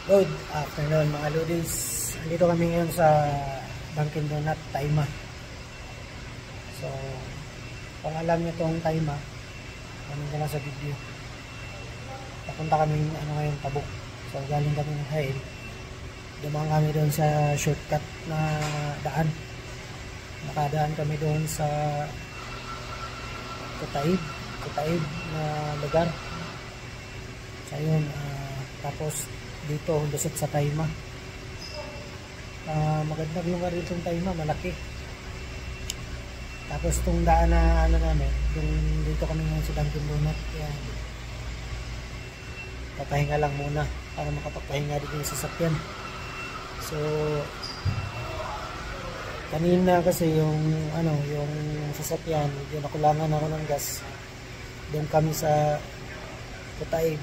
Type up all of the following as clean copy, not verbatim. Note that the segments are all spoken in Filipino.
Good afternoon mga Ludis. Andito kami ngayon sa Dunkin Donut, Taima. So, kung alam nyo itong Taima, ganun ka lang sa video. Papunta kami ngayon, Tabuk. So, galing kami ng Hail. Dumaan kami doon sa shortcut na daan. Nakadaan kami doon sa Kutaib na lugar. So, yun, tapos dito lusot sa Taima. Magandang lugar dito ng Taima, malaki. Tapos itong daan na namin, dito kami ngayon sa Dunkin Donut. Yan. Papahinga lang muna para makapagpahinga dito yung sasakyan. So kanina kasi yung sasakyan, medyo nakulangan ako ng gas. Doon kami sa Kutaib.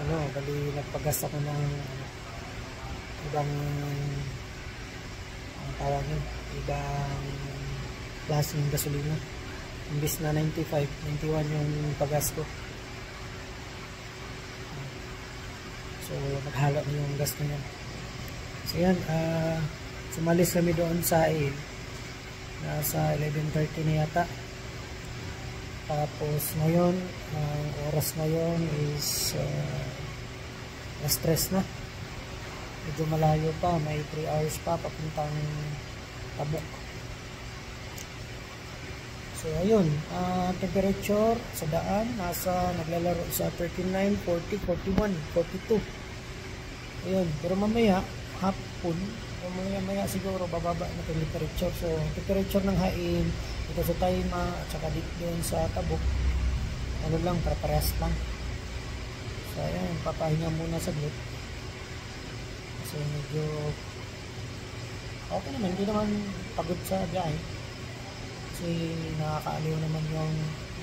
Bali nagpagas ako ng ibang tawag yun, ibang klaseng gasolina. Imbis na 95, 91 yung pagas ko. So naghalo na yung gas na yan. So yan, sumalis kami doon sa Hail. Nasa 11:30 na yata. Tapos ngayon, ang oras ngayon is stress na. Medyo malayo pa, may 3 hours pa papuntang Tabuk. So ayun, temperature sa daan naglalaro sa 39, 40, 41, 42. Ayun, pero mamaya hapon, maya siguro bababa na temperature. So temperature ng Hail dito sa Taima at saka dito doon sa Tabuk, parehas lang. So ayan, papahinga muna saglit kasi medyo okay naman, hindi naman pagod sa biyahe kasi nakakaaliw naman yung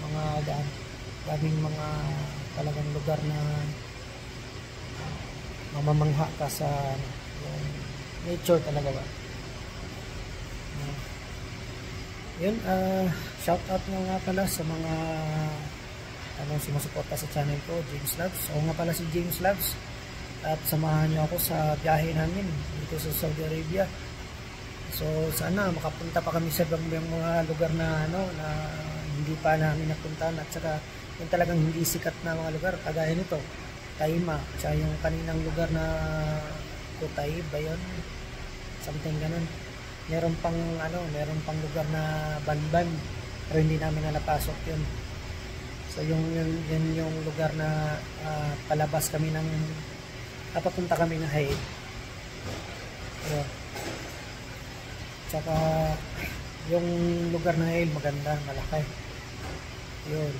mga daan. Daming mga talagang lugar na mamamangha ka sa yung nature talaga ba. Yun, shout out nga pala sa mga sumusuporta sa channel ko, James Loves. O nga pala si James Loves, at samahan nyo ako sa biyahe namin dito sa Saudi Arabia. So sana makapunta pa kami sa mga lugar na na hindi pa namin napuntahan, at saka yung talagang hindi sikat na mga lugar kagaya nito Taima, tsaka yung kaninang lugar na Kutaib ba yun, something ganun. Meron pang lugar na Banban, pero hindi namin napasok yun. So yun yung lugar na palabas kami papunta kami ng Hail. Tsaka yung lugar na Hail maganda, malaki. Yun.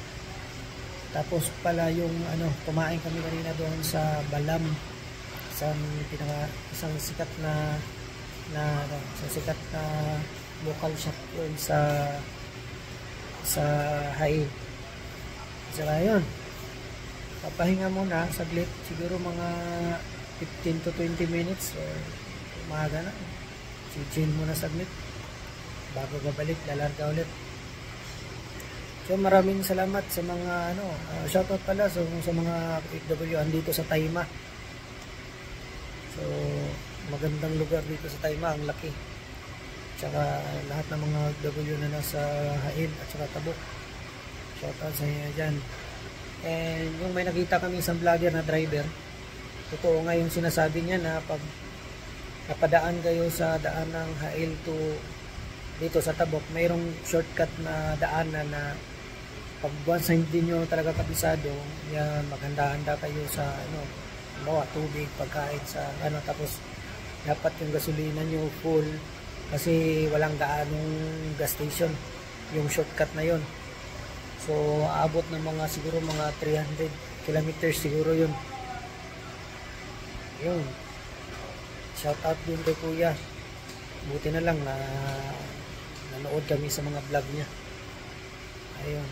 Tapos pala yung kumain kami kanina doon sa Balam, isang sikat na local shop yun sa Hail. Saka yun, papahinga muna saglit, siguro mga 15 to 20 minutes or umaga na, chill muna saglit bago babalik, lalarga ulit. So maraming salamat sa mga shoutout pala sa mga OFW andito sa Taima. So magandang lugar dito sa Taima, ang laki. Tsaka lahat ng mga OFW na nasa Hail at saka Tabuk, shoutout sa inyo dyan. And yung may nakita kami isang vlogger na driver, totoo nga yung sinasabi niya na pag napadaan kayo sa daan ng Hail to dito sa Tabuk, mayroong shortcut na daanan na pag once hindi nyo talaga kabisado, yan, maghanda-handa kayo sa tubig, pagkain sa tapos dapat yung gasolina nyo full kasi walang gaanong gas station yung shortcut na yon. So aabot ng siguro mga 300 kilometers siguro yun. Shout out din kay kuya, buti na lang na nanood kami sa mga vlog niya. Ayun,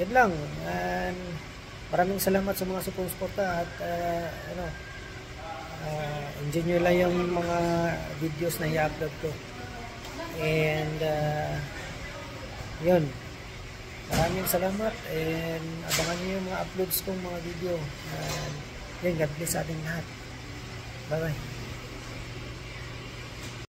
yan lang. And maraming salamat sa mga suporta at enjoy nyo lang yung mga videos na i-upload ko. And yun, Maraming salamat and abangan niyo yung mga uploads kong mga video. And yun, God bless sa ating lahat. Bye bye.